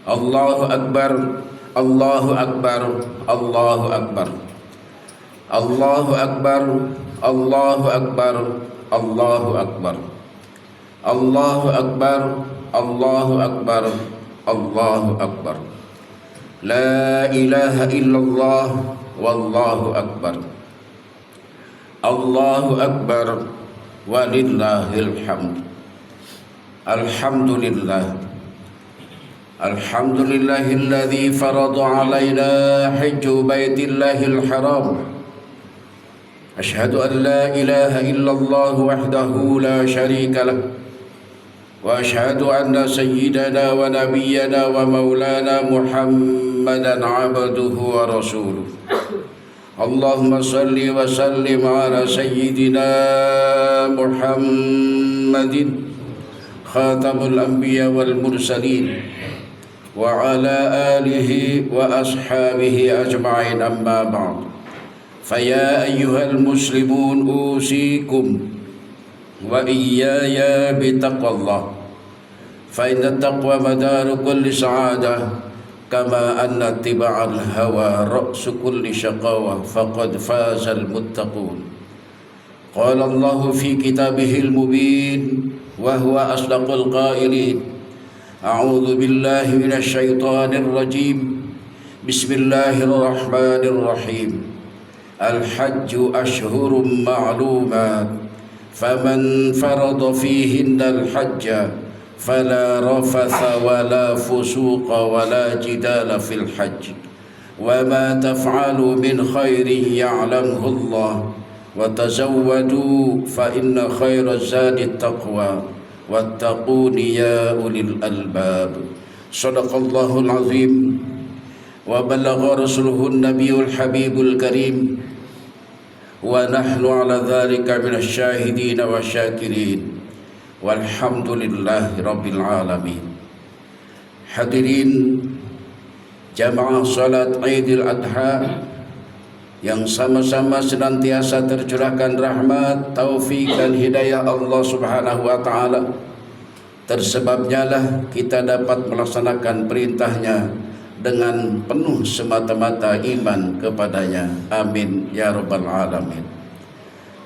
Allahu Akbar, Allahu Akbar, Allahu Akbar, Allahu Akbar, Allahu Akbar, Allahu Akbar, Allahu Akbar, Allahu Akbar, Allahu Akbar. La ilaha illallah, wallahu akbar. Allahu Akbar, walillahil hamd. Alhamdulillah. Alhamdulillahilladzi farada alaina hajju baitillahil haram. Ashhadu an la ilaha illallah wahdahu la syarika lah. Wa ashhadu anna sayyidana wa nabiyyana wa maulana Muhammadan abduhu wa rasuluh. Allahumma salli wa sallim ala sayyidina Muhammadin khatamul anbiya wal mursalin wa ala alihi wa ashabihi ajma'in, amma ba'd. Faya ayyuhal muslimun usikum wa iyaya bitaqwallah, fa inna taqwa madaru kulli sa'adah, kama anna tiba'al hawa ra'su kulli syaqawah, faqad fazal muttaqun. Qala Allahu fi kitabihil mubin wa huwa asdaqul qailin. A'udzu billahi minasy syaithanir rajim. Bismillahirrahmanirrahim. Al-hajju ashhurum ma'lumat. فمن فرض فيهن الحج فلا رفث ولا فسوق ولا جدال في الحج وما تفعلوا من خير يعلمه الله وتزودوا فإن خير الزاد التقوى واتقون يا أولي الألباب. صدق الله العظيم وبلغ رسوله النبي الحبيب الكريم wa nahnu ala dzalika minasy syahidin wa syakirin walhamdulillahi rabbil alamin. Hadirin jamaah salat Idul Adha yang sama-sama senantiasa tercurahkan rahmat, taufik dan hidayah Allah Subhanahu wa taala. Tersebabnya lah kita dapat melaksanakan perintahnya dengan penuh semata-mata iman kepadanya. Amin ya rabbal alamin.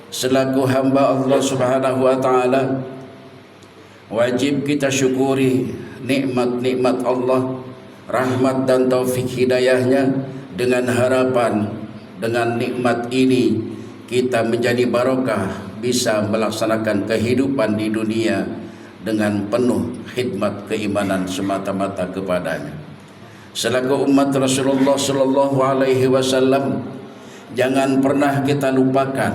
Selaku hamba Allah Subhanahu wa taala, wajib kita syukuri nikmat-nikmat Allah, rahmat dan taufik hidayahnya, dengan harapan dengan nikmat ini kita menjadi barokah, bisa melaksanakan kehidupan di dunia dengan penuh khidmat keimanan semata-mata kepadanya. Selaku umat Rasulullah sallallahu alaihi wasallam, jangan pernah kita lupakan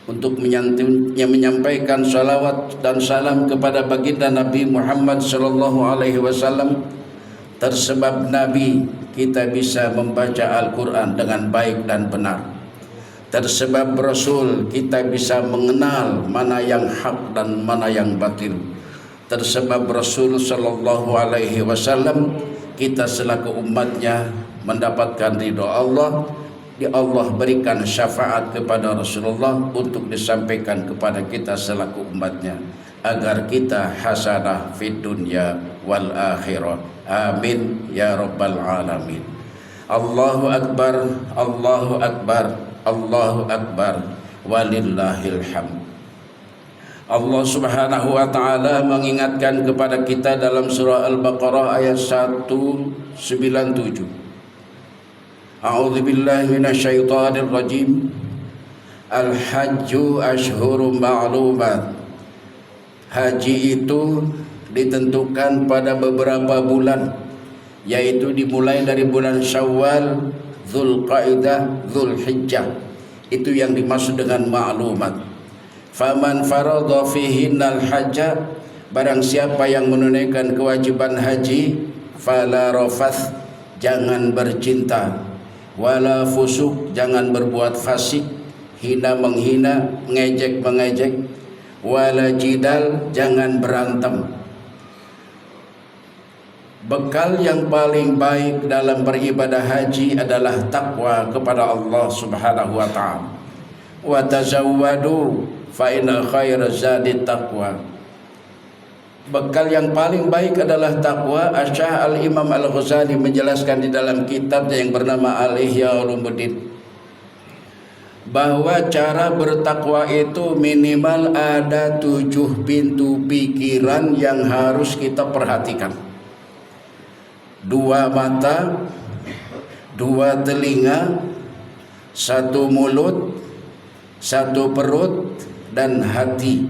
untuk menyampaikan salawat dan salam kepada baginda Nabi Muhammad sallallahu alaihi wasallam. Tersebab Nabi kita bisa membaca Al-Quran dengan baik dan benar. Tersebab Rasul kita bisa mengenal mana yang hak dan mana yang batil. Tersebab Rasul sallallahu alaihi wasallam kita selaku umatnya mendapatkan ridha Allah. Allah berikan syafaat kepada Rasulullah untuk disampaikan kepada kita selaku umatnya, agar kita hasanah fid dunya wal akhirah. Amin ya rabbal alamin. Allahu akbar, Allahu akbar, Allahu akbar, walillahil hamd. Allah Subhanahu wa taala mengingatkan kepada kita dalam surah Al-Baqarah ayat 197. A'udzu billahi minasyaitonir rajim. Al-hajju asyhurum ma'lumat. Haji itu ditentukan pada beberapa bulan, yaitu dimulai dari bulan Syawal, Dzulqa'dah, Dzulhijjah. Itu yang dimaksud dengan ma'lumat. Faman farada fihinnal hajja, barang siapa yang menunaikan kewajiban haji, fala rafath, jangan bercinta, wala fusuk, jangan berbuat fasik, hina menghina, mengejek mengejek, wala jidal, jangan berantem. Bekal yang paling baik dalam beribadah haji adalah takwa kepada Allah Subhanahu wa taala. Wa tazawwadu fa inna khairaz zadi taqwa. Bekal yang paling baik adalah takwa. Syekh Al-Imam Al-Ghazali menjelaskan di dalam kitabnya yang bernama Al-Ihya Ulumuddin bahwa cara bertakwa itu minimal ada 7 pintu pikiran yang harus kita perhatikan. 2 mata, 2 telinga, 1 mulut, 1 perut, dan hati.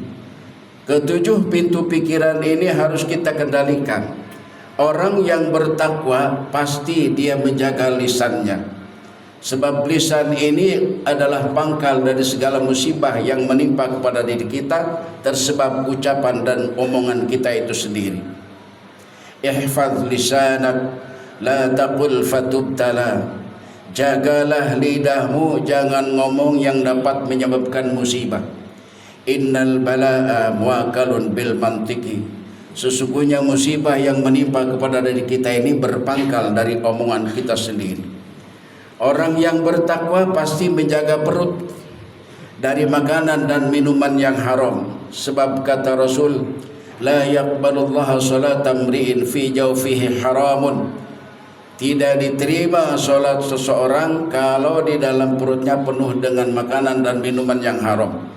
Ketujuh pintu pikiran ini harus kita kendalikan. Orang yang bertakwa pasti dia menjaga lisannya, sebab lisan ini adalah pangkal dari segala musibah yang menimpa kepada diri kita tersebab ucapan dan omongan kita itu sendiri. Ihfaz lisanak la taqul fatubtala. Jagalah lidahmu, jangan ngomong yang dapat menyebabkan musibah. Innal balaa muakalun bil mantiki. Sesungguhnya musibah yang menimpa kepada diri kita ini berpangkal dari omongan kita sendiri. Orang yang bertakwa pasti menjaga perut dari makanan dan minuman yang haram. Sebab kata Rasul, la yaqbalullahu salata mri'in fi jawfihi haramun. Tidak diterima salat seseorang kalau di dalam perutnya penuh dengan makanan dan minuman yang haram.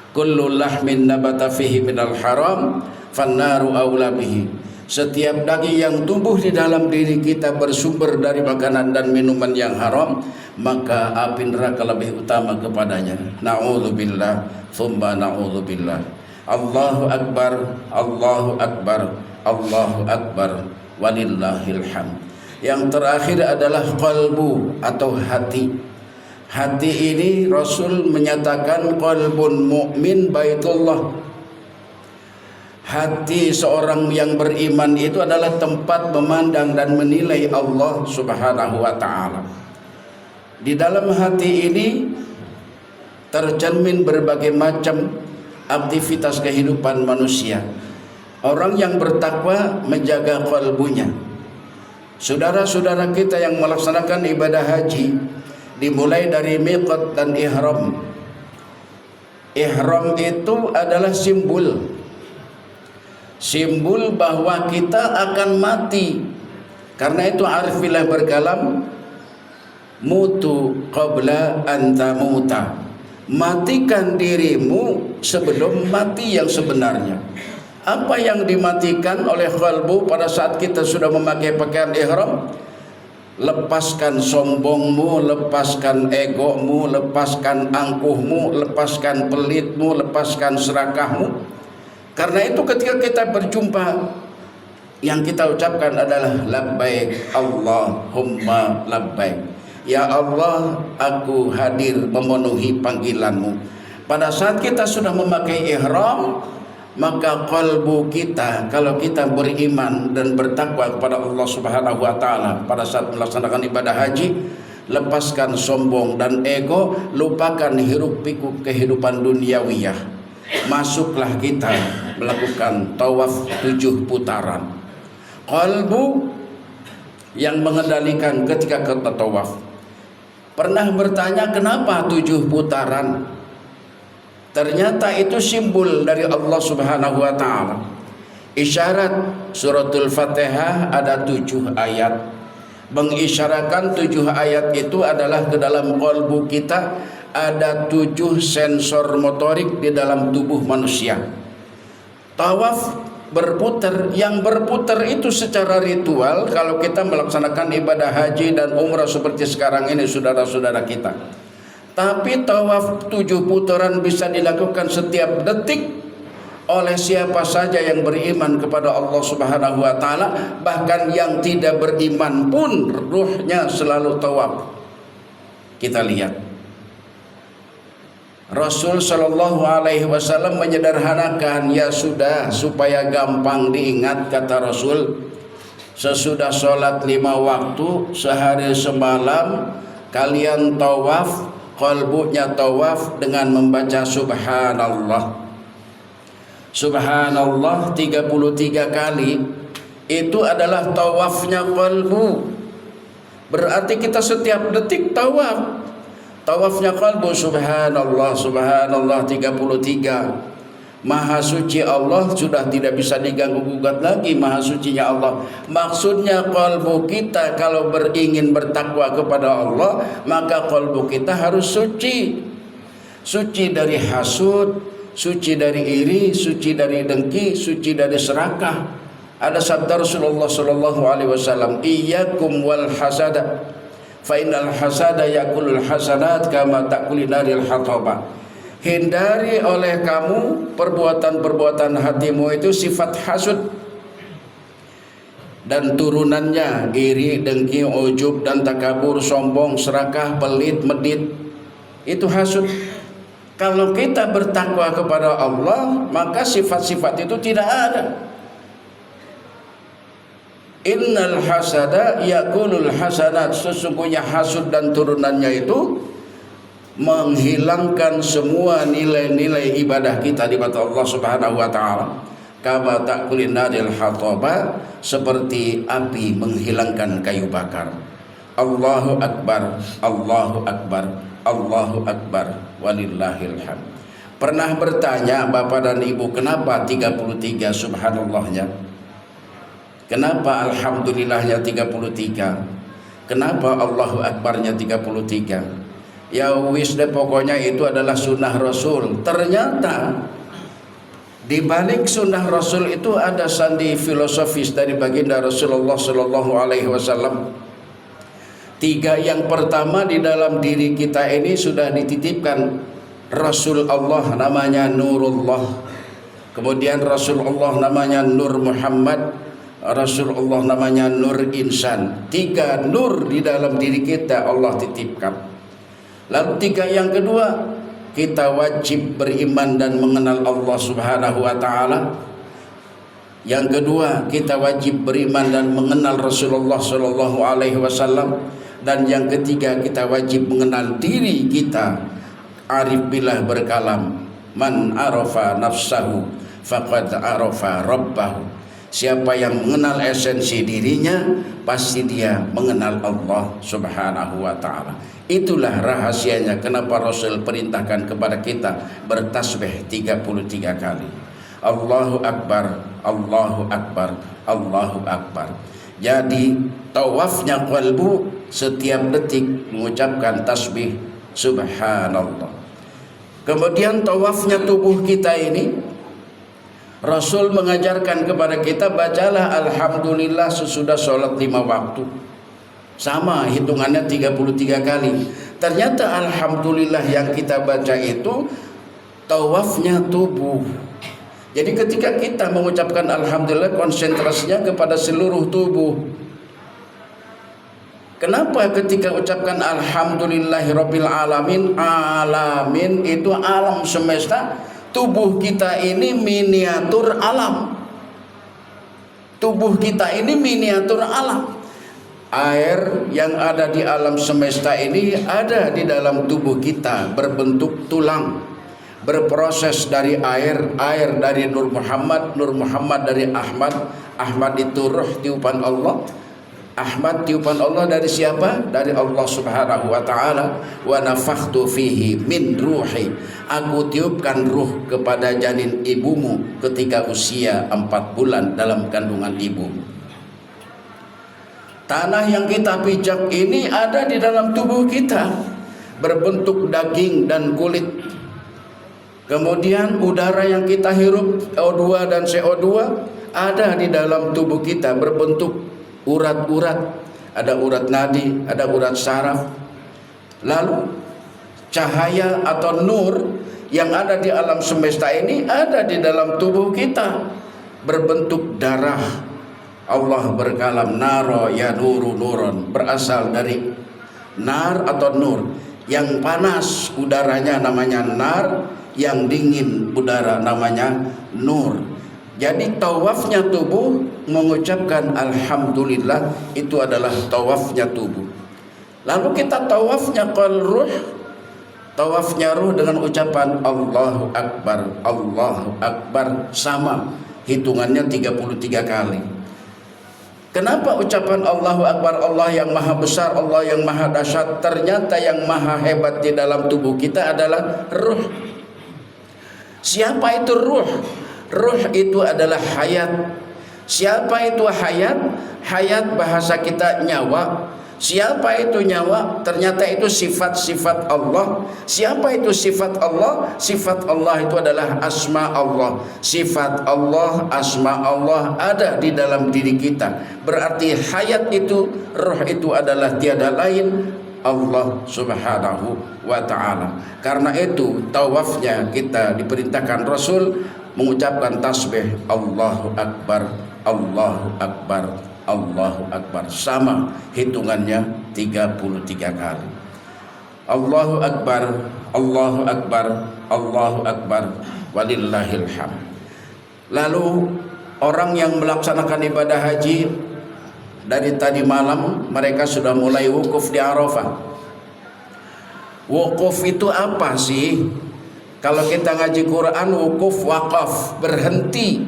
Kullu lahmin nabata fihi minal haram fannaru aula bihi. Setiap daging yang tumbuh di dalam diri kita bersumber dari makanan dan minuman yang haram, maka api neraka lebih utama kepadanya. Na'udzubillah, thumma na'udzubillah. Allahu akbar, Allahu akbar, Allahu akbar, walillahil hamd. Yang terakhir adalah qalbu atau hati. Hati ini Rasul menyatakan qalbun mu'min baitullah. Hati seorang yang beriman itu adalah tempat memandang dan menilai Allah Subhanahu wa taala. Di dalam hati ini tercermin berbagai macam aktivitas kehidupan manusia. Orang yang bertakwa menjaga qalbunya. Saudara-saudara kita yang melaksanakan ibadah haji dimulai dari miqat dan ihram. Ihram itu adalah simbol bahwa kita akan mati. Karena itu arif billah berkalam, mutu qabla an tamuta. Matikan dirimu sebelum mati yang sebenarnya. Apa yang dimatikan oleh qalbu pada saat kita sudah memakai pakaian ihram? Lepaskan sombongmu, lepaskan egomu, lepaskan angkuhmu, lepaskan pelitmu, lepaskan serakahmu. Karena itu ketika kita berjumpa, yang kita ucapkan adalah labbaik Allahumma labbaik. Ya Allah, aku hadir memenuhi panggilanmu. Pada saat kita sudah memakai ihram, maka kalbu kita, kalau kita beriman dan bertakwa kepada Allah Subhanahu wa taala pada saat melaksanakan ibadah haji, lepaskan sombong dan ego, lupakan hiruk pikuk kehidupan duniawiyah. Masuklah kita melakukan tawaf 7 putaran. Kalbu yang mengendalikan ketika kita tawaf. Pernah bertanya kenapa 7 putaran? Ternyata itu simbol dari Allah Subhanahu wa taala. Isyarat suratul Fatihah ada 7 ayat. Mengisyaratkan 7 ayat itu adalah ke dalam kalbu kita ada 7 sensor motorik di dalam tubuh manusia. Tawaf berputar, yang berputar itu secara ritual kalau kita melaksanakan ibadah haji dan umrah seperti sekarang ini saudara-saudara kita. Tapi tawaf 7 putaran bisa dilakukan setiap detik oleh siapa saja yang beriman kepada Allah Subhanahu wa taala, bahkan yang tidak beriman pun ruhnya selalu tawaf. Kita lihat Rasul sallallahu alaihi wasallam menyederhanakan, ya sudah supaya gampang diingat kata Rasul, sesudah sholat 5 waktu sehari semalam kalian tawaf, qalbunya tawaf dengan membaca subhanallah. Subhanallah 33 kali. Itu adalah tawafnya qalbu. Berarti kita setiap detik tawaf. Tawafnya qalbu subhanallah, subhanallah 33. Maha suci Allah sudah tidak bisa diganggu gugat lagi, maha sucinya Allah. Maksudnya kalbu kita kalau beringin bertakwa kepada Allah, maka kalbu kita harus suci. Suci dari hasud, suci dari iri, suci dari dengki, suci dari serakah. Ada sabda Rasulullah sallallahu alaihi wasallam, "Iyyakum wal hasada, fa innal hasada yakulul hasanat kama ta'kulun naril hataba." Hindari oleh kamu perbuatan-perbuatan hatimu itu sifat hasud dan turunannya iri, dengki, ujub dan takabur, sombong, serakah, pelit, medit. Itu hasud. Kalau kita bertakwa kepada Allah, maka sifat-sifat itu tidak ada. Innal hasada yakulul hasanat, sesungguhnya hasud dan turunannya itu menghilangkan semua nilai-nilai ibadah kita di mata Allah Subhanahu wa taala. Kama ta'kulun naril hataba, seperti api menghilangkan kayu bakar. Allahu akbar, Allahu akbar, Allahu akbar, walillahil hamd. Pernah bertanya Bapak dan Ibu, kenapa 33 subhanallahnya? Kenapa alhamdulillahnya 33? Kenapa Allahu akbarnya 33? Ya wis deh, pokoknya itu adalah sunnah Rasul. Ternyata di balik sunnah Rasul itu ada sandi filosofis dari baginda Rasulullah Sallallahu Alaihi Wasallam. 3 yang pertama, di dalam diri kita ini sudah dititipkan Rasul Allah namanya Nurullah. Kemudian Rasulullah namanya Nur Muhammad, Rasulullah namanya Nur Insan. 3 nur di dalam diri kita Allah titipkan. Lalu 3 yang kedua, kita wajib beriman dan mengenal Allah Subhanahu wa taala. Yang kedua, kita wajib beriman dan mengenal Rasulullah sallallahu alaihi wasallam. Dan yang ketiga, kita wajib mengenal diri kita. Arif billah berkalam, man arafa nafsahu faqad arafa rabbahu. Siapa yang mengenal esensi dirinya, pasti dia mengenal Allah Subhanahu wa taala. Itulah rahasianya kenapa Rasul perintahkan kepada kita bertasbih 33 kali. Allahu akbar, Allahu akbar, Allahu akbar. Jadi tawafnya qalbu setiap detik mengucapkan tasbih subhanallah. Kemudian tawafnya tubuh kita ini, Rasul mengajarkan kepada kita, bacalah alhamdulillah sesudah sholat 5 waktu. Sama hitungannya 33 kali. Ternyata alhamdulillah yang kita baca itu tawafnya tubuh. Jadi ketika kita mengucapkan alhamdulillah, konsentrasinya kepada seluruh tubuh. Kenapa ketika ucapkan alhamdulillahirabbil alamin, alamin itu alam semesta, tubuh kita ini miniatur alam. Tubuh kita ini miniatur alam. Air yang ada di alam semesta ini ada di dalam tubuh kita, berbentuk tulang, berproses dari air, air dari Nur Muhammad, Nur Muhammad dari Ahmad, Ahmad itu ruh tiupan Allah, Ahmad tiupan Allah dari siapa? Dari Allah Subhanahu wa taala. Wa nafakhtu fihi min ruhi, aku tiupkan ruh kepada janin ibumu ketika usia 4 bulan dalam kandungan ibumu. Tanah yang kita pijak ini ada di dalam tubuh kita, berbentuk daging dan kulit. Kemudian udara yang kita hirup, O2 dan CO2, ada di dalam tubuh kita, berbentuk urat-urat. Ada urat nadi, ada urat saraf. Lalu cahaya atau nur yang ada di alam semesta ini ada di dalam tubuh kita, berbentuk darah. Allah berkalam, naro ya nuru nuron, berasal dari nar atau nur. Yang panas udaranya namanya nar, yang dingin udara namanya nur. Jadi tawafnya tubuh mengucapkan alhamdulillah, itu adalah tawafnya tubuh. Lalu kita tawafnya qalruh, tawafnya ruh dengan ucapan Allahu akbar, Allahu akbar, sama hitungannya 33 kali. Kenapa ucapan Allahu Akbar, Allah yang maha besar, Allah yang maha dahsyat? Ternyata yang maha hebat di dalam tubuh kita adalah ruh. Siapa itu ruh? Ruh itu adalah hayat. Siapa itu hayat? Hayat bahasa kita nyawa. Siapa itu nyawa? Ternyata itu sifat-sifat Allah. Siapa itu sifat Allah? Sifat Allah itu adalah asma Allah. Sifat Allah, asma Allah ada di dalam diri kita. Berarti hayat itu, roh itu adalah tiada lain Allah subhanahu wa ta'ala. Karena itu tawafnya kita diperintahkan Rasul mengucapkan tasbih Allahu Akbar, Allahu Akbar, Allahu Akbar, sama hitungannya 33 kali. Allahu Akbar, Allahu Akbar, Allahu Akbar, walillahil hamd. Lalu orang yang melaksanakan ibadah haji dari tadi malam mereka sudah mulai wukuf di Arafah. Wukuf itu apa sih? Kalau kita ngaji Quran, wukuf wakaf, berhenti.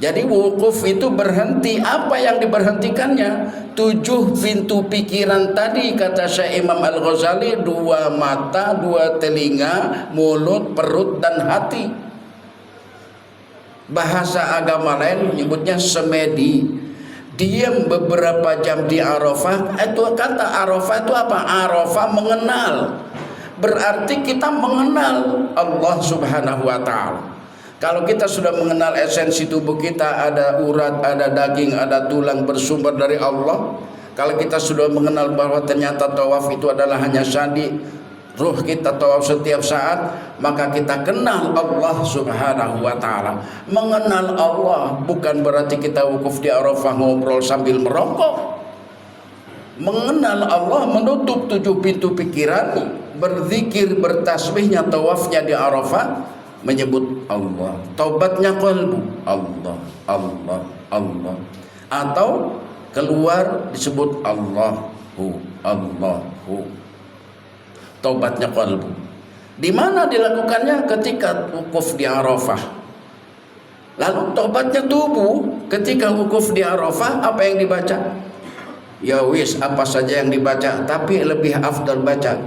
Jadi wukuf itu berhenti. Apa yang diberhentikannya? 7 pintu pikiran tadi, kata Syekh Imam Al-Ghazali, 2 mata, 2 telinga, mulut, perut, dan hati. Bahasa agama lain menyebutnya semedi. Diam beberapa jam di Arafah. Itu kata Arafah itu apa? Arafah mengenal. Berarti kita mengenal Allah subhanahu wa ta'ala. Kalau kita sudah mengenal esensi tubuh kita, ada urat, ada daging, ada tulang, bersumber dari Allah. Kalau kita sudah mengenal bahwa ternyata tawaf itu adalah hanya sandi, ruh kita tawaf setiap saat, maka kita kenal Allah subhanahu wa ta'ala. Mengenal Allah bukan berarti kita wukuf di Arafah ngobrol sambil merokok. Mengenal Allah menutup 7 pintu pikiran, berzikir, bertasbihnya, tawafnya di Arafah menyebut Allah. Taubatnya qalbu, Allah, Allah, Allah. Atau keluar disebut Allahu, Allahu. Taubatnya qalbu. Di mana dilakukannya? Ketika wukuf di Arafah. Lalu taubatnya tubuh ketika wukuf di Arafah, apa yang dibaca? Ya wis, apa saja yang dibaca, tapi lebih afdal baca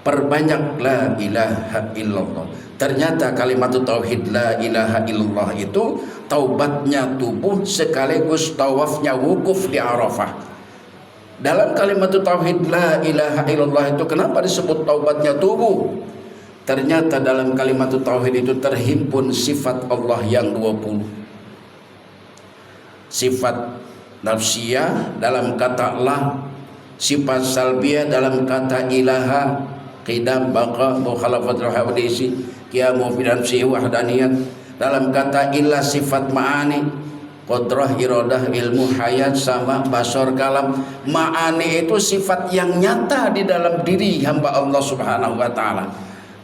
perbanyak la ilaha illallah. Ternyata kalimat tauhid la ilaha illallah itu taubatnya tubuh sekaligus tawafnya wukuf di Arafah. Dalam kalimat tauhid la ilaha illallah itu kenapa disebut taubatnya tubuh? Ternyata dalam kalimat tauhid itu terhimpun sifat Allah yang 20. Sifat nafsiyah dalam kata la, sifat salbiyah dalam kata ilaha, qidam, baqa, mukhalafatul hawadisi, qiyamu fi nafsi wahdaniyat. Dalam kata ilah sifat ma'ani, qudrah, iradah, ilmu, hayat, sama, basar, kalam. Ma'ani itu sifat yang nyata di dalam diri hamba Allah subhanahu wa ta'ala.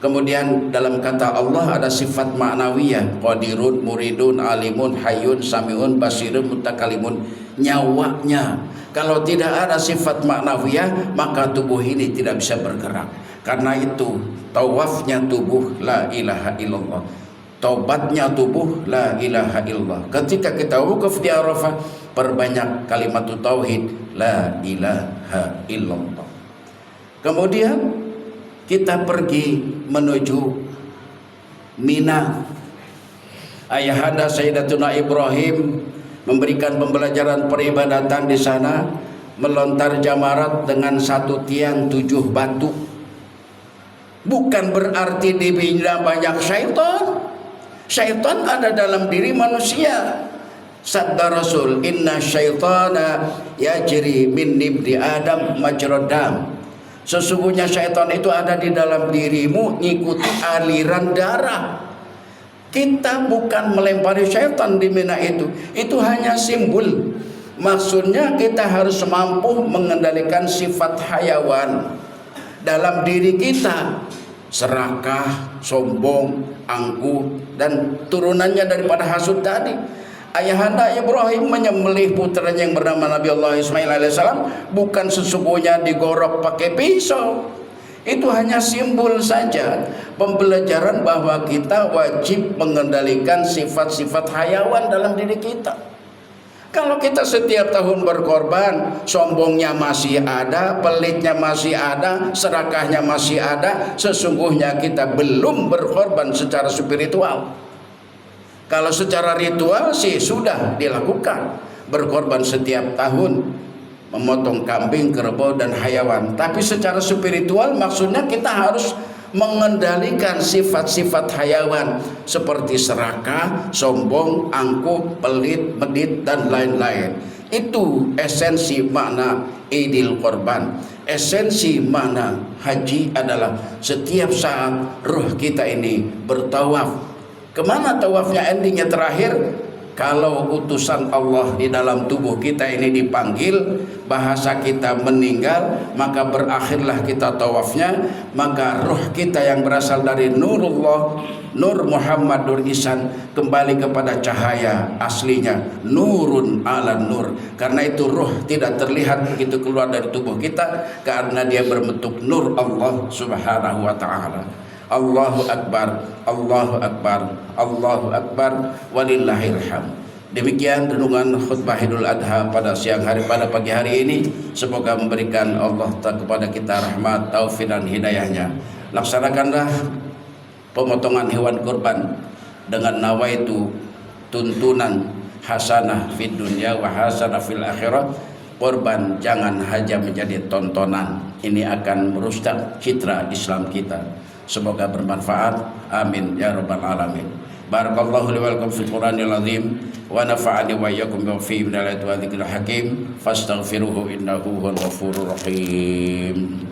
Kemudian dalam kata Allah ada sifat ma'nawiyah, qadirun, muridun, alimun, hayyun, samiun, basirun, mutakalimun. Nyawanya. Kalau tidak ada sifat ma'nawiyah, maka tubuh ini tidak bisa bergerak. Karena itu tawafnya tubuh la ilaha illallah, taubatnya tubuh la ilaha illallah. Ketika kita wukuf di Arafah, perbanyak kalimat tauhid la ilaha illallah. Kemudian kita pergi menuju Mina. Ayahanda Sayyidatuna Ibrahim memberikan pembelajaran peribadatan di sana, melontar jamarat dengan 1 tiang 7 batu. Bukan berarti di Mina banyak syaitan. Syaitan ada dalam diri manusia. Sabda Rasul, inna syaitana yajri min ibni Adam majrad dam. Sesungguhnya syaitan itu ada di dalam dirimu, ngikuti aliran darah. Kita bukan melempari syaitan di Mina itu hanya simbol. Maksudnya kita harus mampu mengendalikan sifat hayawan dalam diri kita, serakah, sombong, angkuh, dan turunannya daripada hasud tadi. Ayahanda Ibrahim menyembelih putranya yang bernama Nabi Allah Ismail alaihissalam bukan sesungguhnya digorok pakai pisau. Itu hanya simbol saja, pembelajaran bahwa kita wajib mengendalikan sifat-sifat hayawan dalam diri kita. Kalau kita setiap tahun berkorban, sombongnya masih ada, pelitnya masih ada, serakahnya masih ada, sesungguhnya kita belum berkorban secara spiritual. Kalau secara ritual sih sudah dilakukan, berkorban setiap tahun, memotong kambing, kerbau dan hayawan. Tapi secara spiritual maksudnya kita harus mengendalikan sifat-sifat hayawan seperti serakah, sombong, angkuh, pelit, medit dan lain-lain. Itu esensi makna Idul Kurban. Esensi makna haji adalah setiap saat ruh kita ini bertawaf. Kemana tawafnya? Endingnya terakhir, kalau utusan Allah di dalam tubuh kita ini dipanggil, bahasa kita meninggal, maka berakhirlah kita tawafnya. Maka ruh kita yang berasal dari nurullah, nur Muhammad, nur Ihsan, kembali kepada cahaya aslinya, nurun ala nur. Karena itu ruh tidak terlihat begitu keluar dari tubuh kita, karena dia berbentuk nur Allah subhanahu wa ta'ala. Allahu Akbar, Allahu Akbar, Allahu Akbar, walillahilhamd. Demikian renungan khutbah Idul Adha pada siang hari, pada pagi hari ini. Semoga memberikan Allah kepada kita rahmat, taufik dan hidayahnya. Laksanakanlah pemotongan hewan kurban dengan nawaitu tuntunan hasanah fid dunya wa hasanah fil akhirah. Kurban jangan hanya menjadi tontonan, ini akan merusak citra Islam kita. Semoga bermanfaat. Amin ya rabbal alamin. Barakallahu li wa lakum fil Qur'anil azim wa nafa'ani wa iyyakum bima fihi minal ayati wa dzikril hakim fastaghfiruhu innahu huwal ghafurur rahim.